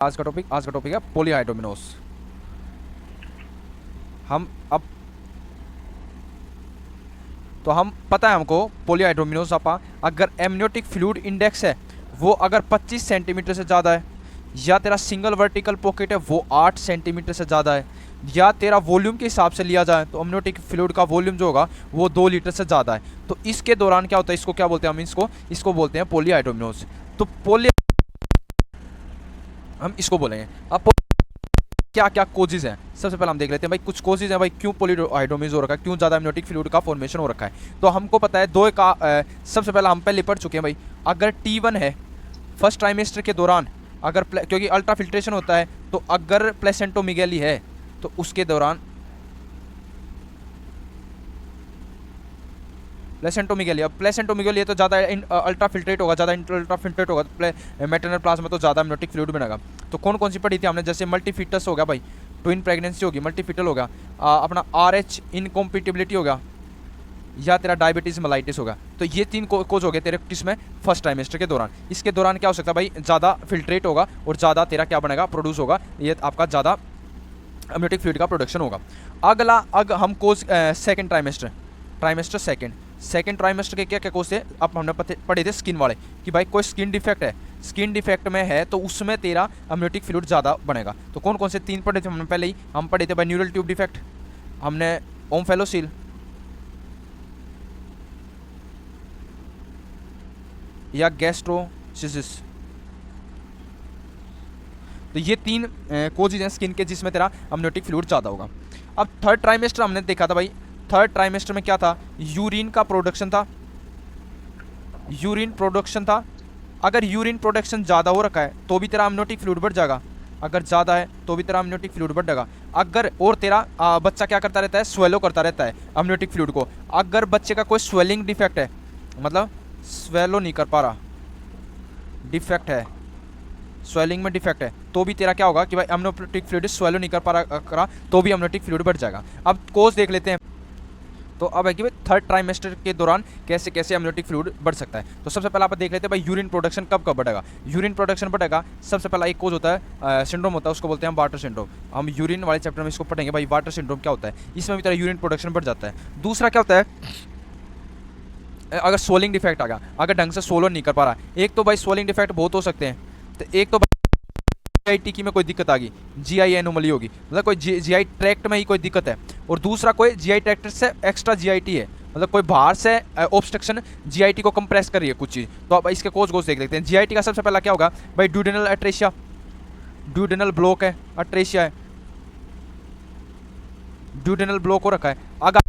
आज का टॉपिक है पॉलीहाइड्रोमिनोस। हम अब तो हम पता है हमको पॉलीहाइड्रोमिनोस आपा अगर एमनियोटिक फ्लूइड इंडेक्स है वो अगर 25 सेंटीमीटर से ज़्यादा है, या तेरा सिंगल वर्टिकल पॉकेट है वो 8 सेंटीमीटर से ज़्यादा है, या तेरा वॉल्यूम के हिसाब से लिया जाए तो एमनियोटिक फ्लूइड का वॉल्यूम जो होगा वो 2 लीटर से ज़्यादा है, तो इसके दौरान क्या होता है, इसको क्या बोलते हैं हम, इसको बोलते हैं पॉलीहाइड्रोमिनोस। तो हम इसको बोलेंगे। अब क्या क्या कोजेज हैं, सबसे पहले हम देख लेते हैं भाई कुछ कोजेज हैं भाई क्यों पॉलीहाइड्रोमिनोस हो रखा है, क्यों ज़्यादा एमनियोटिक फ्लूइड का फॉर्मेशन हो रखा है। तो हमको पता है दो का सबसे पहले हम पहले पढ़ चुके हैं भाई, अगर T1 है फर्स्ट ट्राइमेस्टर के दौरान, अगर क्योंकि अल्ट्रा फिल्ट्रेशन होता है तो अगर प्लेसेंटोमीगेली है तो उसके दौरान प्लेसेंटोमीगेली है तो ज़्यादा अल्ट्रा फिल्ट्रेट होगा, ज़्यादा अल्ट्रा फिल्ट्रेट होगा, मैटरनल प्लाज्मा तो ज़्यादा एमनियोटिक फ्लूइड बनेगा। तो कौन कौन सी पढ़ी थी हमने, जैसे मल्टीफिटस हो गया भाई, ट्विन प्रेगनेंसी होगी, मल्टीफिटल होगा, अपना RH इनकॉम्पिटिबिलिटी होगा, या तेरा डायबिटीज़ मेलाइटिस होगा। तो ये 3 कोज हो गए तेरे किसमें, फर्स्ट ट्राइमेस्टर के दौरान। इसके दौरान क्या हो सकता है भाई, ज़्यादा फिल्ट्रेट होगा और ज़्यादा तेरा क्या बनेगा, प्रोड्यूस होगा, ये आपका ज़्यादा एमनियोटिक फ्लूइड का प्रोडक्शन होगा। अगला हम कोज सेकेंड ट्राइमेस्टर सेकेंड ट्राइमेस्टर के क्या क्या कोज थे, अब हमने पढ़े थे स्किन वाले कि भाई कोई स्किन डिफेक्ट है, स्किन डिफेक्ट में है तो उसमें तेरा एमनियोटिक फ्लूइड ज़्यादा बनेगा। तो कौन कौन से 3 पढ़े थे हमने पहले ही, हम पढ़े थे भाई न्यूरल ट्यूब डिफेक्ट, हमने ओम्फेलोसील, या गैस्ट्रोसिस। तो ये 3 कोजेज हैं स्किन के जिसमें तेरा एमनियोटिक फ्लूइड ज़्यादा होगा। अब थर्ड ट्राइमेस्टर हमने देखा था भाई, थर्ड ट्राइमेस्टर में क्या था, यूरिन का प्रोडक्शन था, अगर यूरिन प्रोडक्शन ज़्यादा हो रखा है तो भी तेरा एमनियोटिक फ्लूइड बढ़ जाएगा, अगर ज़्यादा है तो भी तेरा एमनियोटिक फ्लूइड बढ़ जाएगा। अगर और तेरा बच्चा क्या करता रहता है, स्वेलो करता रहता है एमनियोटिक फ्लूइड को, अगर बच्चे का कोई स्वेलिंग डिफेक्ट है, मतलब स्वेलो नहीं कर पा रहा, डिफेक्ट है, स्वेलिंग में डिफेक्ट है, तो भी तेरा क्या होगा कि भाई एमनियोटिक फ्लूइड स्वेलो नहीं कर पा रहा तो भी एमनियोटिक फ्लूइड बढ़ जाएगा। अब कोर्स देख लेते हैं। तो अब है कि भाई थर्ड ट्राइमेस्टर के दौरान कैसे कैसे एमनियोटिक फ्लूइड बढ़ सकता है। तो सबसे पहले आप देख लेते हैं भाई यूरिन प्रोडक्शन कब कब बढ़ेगा। यूरिन प्रोडक्शन बढ़ेगा, सबसे पहला एक कोज होता है, सिंड्रोम होता है, उसको बोलते हैं वाटर सिंड्रोम। हम यूरिन वाले चैप्टर में इसको पढ़ेंगे भाई, वाटर सिंड्रोम क्या होता है, इसमें भी तेरा यूरिन प्रोडक्शन बढ़ जाता है। दूसरा क्या होता है, अगर सोलिंग डिफेक्ट आ गया, अगर ढंग से सोलो नहीं कर पा रहा, एक तो भाई सोलिंग डिफेक्ट बहुत हो सकते हैं, तो एक तो GI की में कोई दिक्कत आ गई, GI एनोमली होगी, मतलब कोई GI ट्रैक्ट में ही कोई दिक्कत है, और दूसरा कोई GI ट्रैक्ट से एक्स्ट्रा GIT है, मतलब कोई बाहर से ऑब्स्ट्रक्शन GIT को कंप्रेस कर रही है कुछ चीज़। तो अब इसके कोज देख लेते हैं। GIT का सबसे पहला क्या होगा भाई, ड्यूडेनल अट्रेशिया, ड्यूडेनल ब्लॉक है, अट्रेशिया है, ड्यूडेनल ब्लॉक हो रखा है। अगर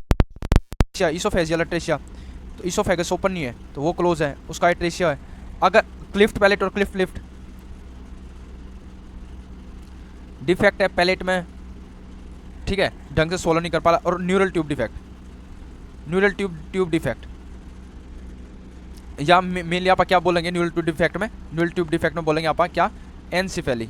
इसोफेजियल अट्रेशिया, तो इसोफेगस ओपन नहीं है तो वो क्लोज है, उसका अट्रेशिया है। अगर क्लिफ्ट पैलेट और क्लिफ्ट लिफ्ट डिफेक्ट है पैलेट में, ठीक है, ढंग से सोलो नहीं कर पा रहा, और न्यूरल ट्यूब डिफेक्ट, या मेनली आप क्या बोलेंगे न्यूरल ट्यूब डिफेक्ट में बोलेंगे आप क्या, एनसीफेली,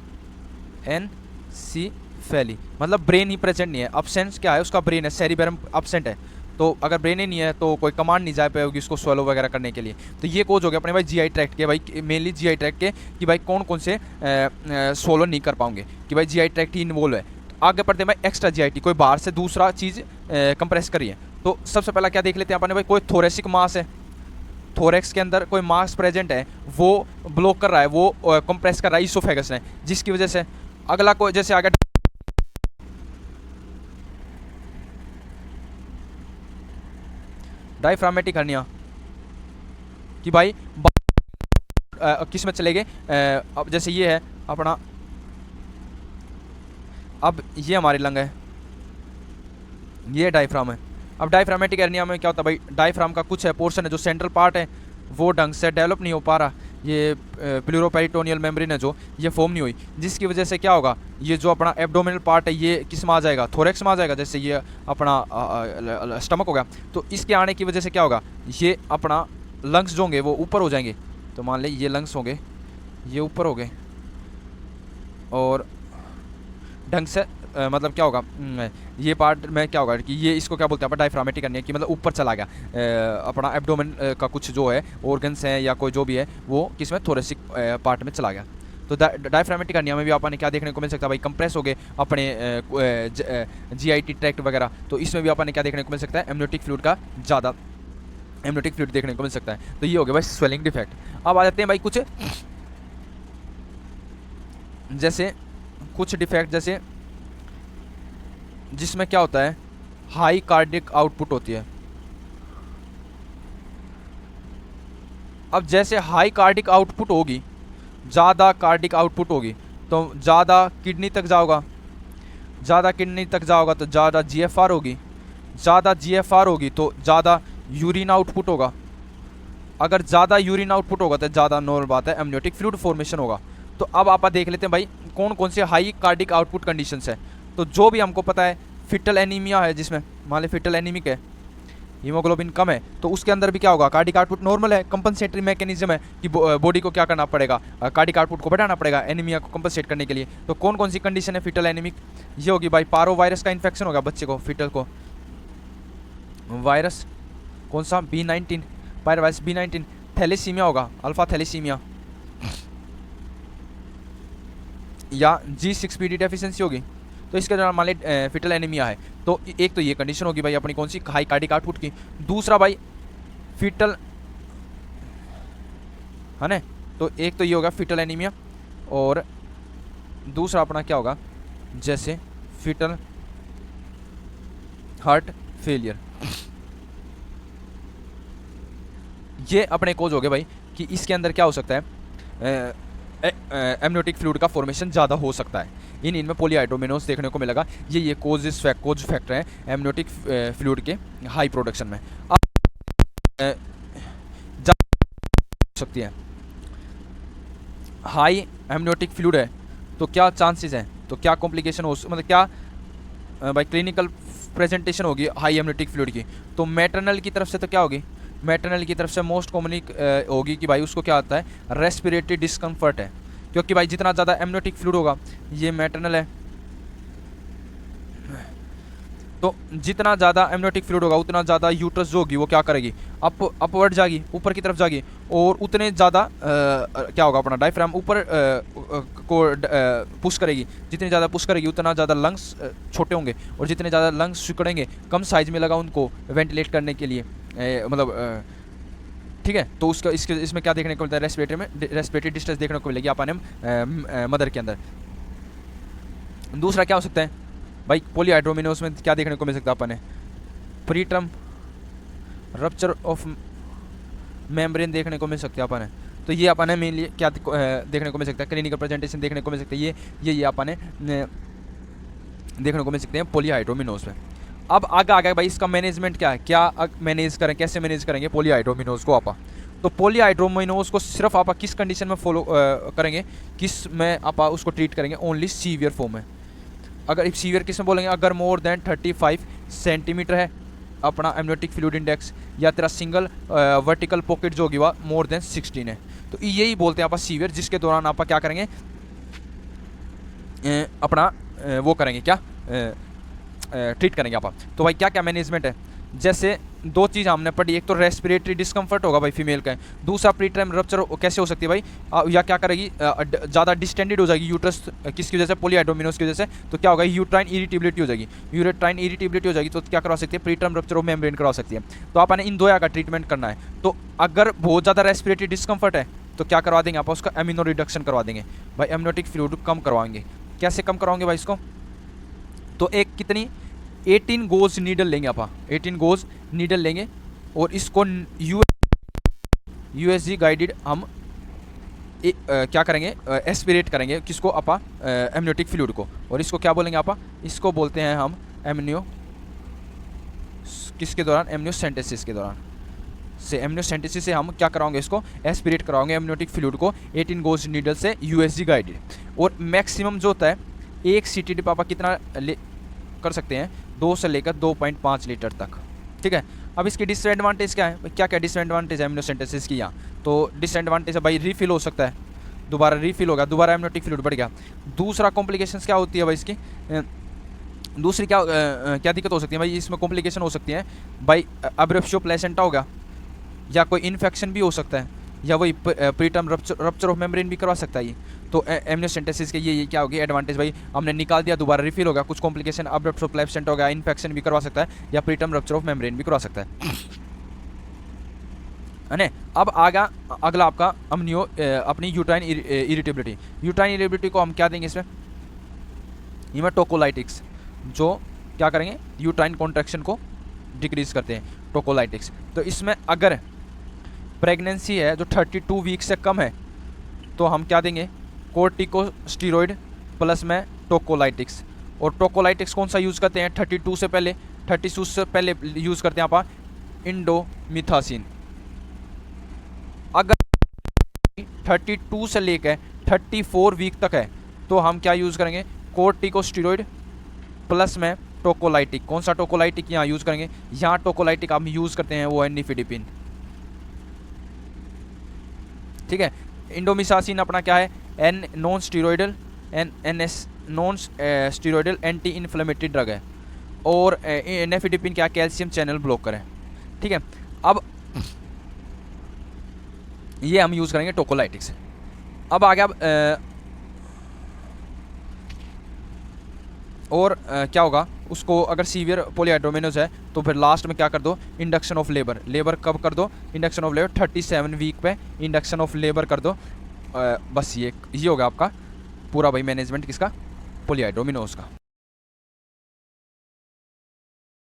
मतलब ब्रेन ही प्रेजेंट नहीं है, अब्सेंस क्या है उसका, ब्रेन है, सेरिबेरम अब्सेंट है, तो अगर ब्रेन ही नहीं है तो कोई कमांड नहीं जा पाएगी उसको स्वेलो वगैरह करने के लिए। तो ये कोज हो गया अपने भाई GI ट्रैक्ट के, भाई मेनली GI ट्रैक्ट के कि भाई कौन कौन से सोलो नहीं कर पाओगे, कि भाई GI ट्रैक्ट ही इन्वॉल्व है। तो आगे बढ़ते हैं भाई एक्स्ट्रा GIT, कोई बाहर से दूसरा चीज़ कंप्रेस करिए। तो सबसे पहला क्या देख लेते हैं अपने भाई, कोई थोरेसिक मास है, थोरेक्स के अंदर कोई मास प्रेजेंट है, वो ब्लॉक कर रहा है, वो कंप्रेस कर रहा है इसोफेगस ने, जिसकी वजह से अगला कोई जैसे आगे डायफ्रामेटिक हर्निया, कि भाई किस में चले गए, अब जैसे ये है अपना, अब ये हमारी लंग है, ये डायफ्राम है। अब डायफ्रामेटिक हर्निया में क्या होता है भाई, डायफ्राम का कुछ है पोर्शन है जो सेंट्रल पार्ट है वो ढंग से डेवलप नहीं हो पा रहा, ये प्लूरोपेरिटोनियल मेम्ब्रेन है जो ये फॉर्म नहीं हुई, जिसकी वजह से क्या होगा, ये जो अपना एब्डोमिनल पार्ट है ये किस में आ जाएगा, थोरेक्स में आ जाएगा, जैसे ये अपना स्टमक हो गया। तो इसके आने की वजह से क्या होगा, ये अपना लंग्स जो होंगे वो ऊपर हो जाएंगे। तो मान ले ये लंग्स होंगे, ये ऊपर हो गए, और ढंग से मतलब क्या होगा, ये पार्ट में क्या होगा कि ये इसको क्या बोलते हैं डायफ्रामेटिक करनी है, कि मतलब ऊपर चला गया, अपना एब्डोमेन का कुछ जो है ऑर्गन्स हैं या कोई जो भी है वो किस में, थोरेसिक पार्ट में चला गया। तो डायफ्रामेटिक हर्निया में भी आपने क्या देखने को मिल सकता है भाई, कंप्रेस हो गए अपने GIT ट्रैक्ट वगैरह, तो इसमें भी आपने क्या देखने को मिल सकता है, एमनियोटिक फ्लूइड का ज़्यादा एमनियोटिक फ्लूइड देखने को मिल सकता है। तो ये हो गया भाई स्वेलिंग डिफेक्ट। अब आ जाते हैं भाई कुछ डिफेक्ट जैसे जिसमें क्या होता है, हाई कार्डिक आउटपुट होती है। अब जैसे हाई कार्डिक आउटपुट होगी, ज़्यादा कार्डिक आउटपुट होगी तो ज़्यादा किडनी तक जाओगा, ज़्यादा किडनी तक जाओगा तो ज़्यादा GFR होगी, ज़्यादा GFR होगी तो ज़्यादा यूरिन आउटपुट होगा, अगर ज़्यादा यूरिन आउटपुट होगा तो ज़्यादा नॉर्मल बात है एमनियोटिक फ्लूइड फॉर्मेशन होगा। तो अब आप देख लेते हैं भाई कौन कौन से हाई कार्डिक आउटपुट कंडीशंस है। तो जो भी हमको पता है, फिटल एनीमिया है जिसमें मान ली फिटल एनीमिक है, हीमोग्लोबिन कम है, तो उसके अंदर भी क्या होगा, कार्डिक आउटपुट नॉर्मल है। कंपनसेटरी मैकेनिज्म है कि बॉडी को क्या करना पड़ेगा, कार्डिक आउटपुट को बढ़ाना पड़ेगा एनीमिया को कंपनसेट करने के लिए। तो कौन कौन सी कंडीशन है फिटल एनीमिक, ये होगी भाई पारो वायरस का इन्फेक्शन होगा बच्चे को, फिटल को वायरस कौन सा, B19 पायरोवायरस B19, थैलेसीमिया होगा, अल्फा थैलेसीमिया, या G6PD डेफिशिएंसी होगी। तो इसके दौरान मान लीजिए फिटल एनीमिया है, तो एक तो ये कंडीशन होगी भाई अपनी कौन सी, हाई कार्डिक आउटपुट की। दूसरा भाई फिटल है ना, तो एक तो ये होगा फिटल एनीमिया, और दूसरा अपना क्या होगा, जैसे फिटल हार्ट फेलियर। ये अपने कोज हो गए भाई कि इसके अंदर क्या हो सकता है, एमनियोटिक फ्लूइड का फॉर्मेशन ज़्यादा हो सकता है। इनमें पॉलीहाइड्रोमिनोज देखने को मिलेगा, ये कोज फैक्टर है एमनियोटिक फ्लूइड के हाई प्रोडक्शन में। अब सकती है हाई एमनियोटिक फ्लूइड है तो क्या चांसेस हैं, तो क्या कॉम्प्लिकेशन हो, मतलब क्या भाई क्लिनिकल प्रेजेंटेशन होगी हाई एमनियोटिक फ्लूइड की। तो मैटरनल की तरफ से तो क्या होगी, मैटरनल की तरफ से मोस्ट कॉमनली होगी कि भाई उसको क्या आता है, रेस्पिरेटरी डिस्कम्फर्ट है, क्योंकि भाई जितना ज़्यादा एमनियोटिक फ्लूइड होगा, ये मैटरनल है, तो जितना ज़्यादा एमनियोटिक फ्लूइड होगा उतना ज़्यादा यूट्रस जो होगी वो क्या करेगी, अपवर्ड जाएगी, ऊपर की तरफ जाएगी, और उतने ज़्यादा क्या होगा, अपना डायफ्राम ऊपर को पुश करेगी। जितनी ज़्यादा पुश करेगी उतना ज़्यादा लंग्स छोटे होंगे, और जितने ज़्यादा लंग्स सिकुड़ेंगे, कम साइज़ में लगा उनको वेंटिलेट करने के लिए, मतलब ठीक है। तो उसका इसमें क्या देखने को मिलता है, रेस्पिरेटरी डिस्ट्रेस देखने को मिलेगी अपन मदर के अंदर। दूसरा क्या हो सकता है भाई, पॉलीहाइड्रोमिनोस में क्या देखने को मिल सकता है अपन, प्रीटर्म रप्चर ऑफ मेम्ब्रेन देखने को मिल सकता है अपन। तो ये अपन मेनली क्या देखने को मिल सकता है, क्लिनिकल प्रेजेंटेशन देखने को मिल सकता है, ये अपन देखने को मिल सकते हैं पॉलीहाइड्रोमिनोस में। अब आगे आ गया भाई इसका मैनेजमेंट क्या है, क्या मैनेज करें, कैसे मैनेज करेंगे पॉलीहाइड्रोमिनोस को आपा। तो पॉलीहाइड्रोमिनोस को सिर्फ आप किस कंडीशन में फॉलो करेंगे, किस में आप उसको ट्रीट करेंगे, ओनली सीवियर फॉर्म में। अगर सीवियर किस में बोलेंगे, अगर मोर देन 35 सेंटीमीटर है अपना एमनियोटिक फ्लूइड इंडेक्स, या तेरा सिंगल वर्टिकल पॉकेट जो होगी वह मोर देन 16 है, तो यही बोलते हैं आप सीवियर, जिसके दौरान आप क्या करेंगे, अपना वो करेंगे क्या, ट्रीट करेंगे आप। तो भाई क्या क्या मैनेजमेंट है, जैसे दो चीज़ हमने पढ़ी, एक तो रेस्पिरेटरी डिस्कम्फर्ट होगा भाई फीमेल का, दूसरा प्रीटर्म रप्चर कैसे हो सकती है भाई, या क्या करेगी, ज़्यादा डिस्टेंडेड हो जाएगी यूट्रस, किसकी वजह से, पॉलीहाइड्रोमिनोस की वजह से, तो क्या होगा, यूट्राइन इरिटेबिलिटी हो जाएगी, यूट्राइन इरिटेबिलिटी हो जाएगी, तो क्या करवा सकती है, प्रीटर्म रप्चर ऑफ मेम्ब्रेन करवा सकती है। तो आपने इन दो का ट्रीटमेंट करना है। तो अगर बहुत ज़्यादा रेस्पिरेटरी डिस्कम्फर्ट है तो क्या करवा देंगे आप, उसका एमिनो रिडक्शन करवा देंगे भाई, एमनियोटिक फ्लूइड कम करवाएंगे। कैसे कम करवाएंगे भाई इसको, तो एक कितनी 18 गोज नीडल लेंगे आप, 18 गोज नीडल लेंगे, और इसको USG गाइडेड हम क्या करेंगे, एस्पिरेट करेंगे किसको, अपा एमनियोटिक फ्लूइड को, और इसको क्या बोलेंगे आपा, इसको बोलते हैं हम एमनियो, किसके दौरान, एमनियोसेंटेसिस के दौरान से, एमनियोसेंटेसिस से हम क्या कराओगे, इसको एस्पिरेट कराओगे एमनियोटिक फ्लूइड को 18 गोज नीडल से USG गाइडेड। और मैक्सिमम जो होता है 1 CTD पापा कितना कर सकते हैं, 2 से लेकर 2.5 लीटर तक, ठीक है। अब इसकी डिसएडवांटेज क्या है, क्या क्या डिसएडवांटेज है एमनियोसेंटेसिस की यहाँ, तो डिसएडवांटेज है भाई रीफिल हो सकता है, दोबारा रीफिल होगा, दोबारा एमनियोटिक फ्लूइड बढ़ गया। दूसरा कॉम्प्लिकेशंस क्या होती है भाई इसकी, दूसरी क्या दिक्कत हो सकती है भाई, इसमें कॉम्प्लिकेशन हो सकती है भाई, अब्रेप्शियो प्लेसेंटा होगा, या कोई इन्फेक्शन भी हो सकता है, या वही प्रीटर्म रप्चर ऑफ मेम्ब्रेन भी करवा सकता है ये। तो एमनियोसेंटेसिस के ये क्या होगी एडवांटेज भाई, हमने निकाल दिया, दोबारा रिफिल हो गया, कुछ कॉम्प्लिकेशन अब्रप्ट ऑफ एब्सेंट हो गया, इन्फेक्शन भी करवा सकता है या प्रीटर्म रप्चर ऑफ मेम्ब्रेन भी करवा सकता है ना। अब आगा अगला आपका अमनियो अपनी यूट्राइन इरिटेबिलिटी। यूट्राइन इरिटेबिलिटी को हम क्या देंगे इसमें, हीमाटोकोलाइटिक्स, जो क्या करेंगे यूट्राइन कॉन्ट्रैक्शन को डिक्रीज करते हैं, टोकोलाइटिक्स। तो इसमें अगर प्रेगनेंसी है जो 32 वीक से कम है तो हम क्या देंगे, कोर्टिकोस्टीरॉइड प्लस में टोकोलाइटिक्स। और टोकोलाइटिक्स कौन सा यूज़ करते हैं 32 से पहले, 32 से पहले यूज़ करते हैं आप इंडोमिथासिन। अगर 32 से लेकर 34 वीक तक है तो हम क्या यूज़ करेंगे, कोर्टिकोस्टीरॉइड प्लस में टोकोलाइटिक। कौन सा टोकोलाइटिक यहाँ यूज़ करेंगे, यहाँ टोकोलाइटिक हम यूज़ करते हैं वो है निफिडिपिन, ठीक है। इंडोमिथासिन अपना क्या है, an non steroidal NS non steroidal anti inflammatory drug है। और नेफिडिपिन क्या, कैल्शियम चैनल ब्लॉकर है, ठीक है। अब ये हम यूज़ करेंगे टोकोलाइटिक्स। अब आ गया और क्या होगा उसको, अगर सीवियर पॉलीहाइड्रोमेनोज है तो फिर लास्ट में क्या कर दो, इंडक्शन ऑफ लेबर। लेबर कब कर दो, इंडक्शन ऑफ लेबर 37 वीक पे इंडक्शन ऑफ लेबर कर दो। बस ये होगा आपका पूरा भाई मैनेजमेंट किसका, पॉलीहाइड्रोमेनोज का।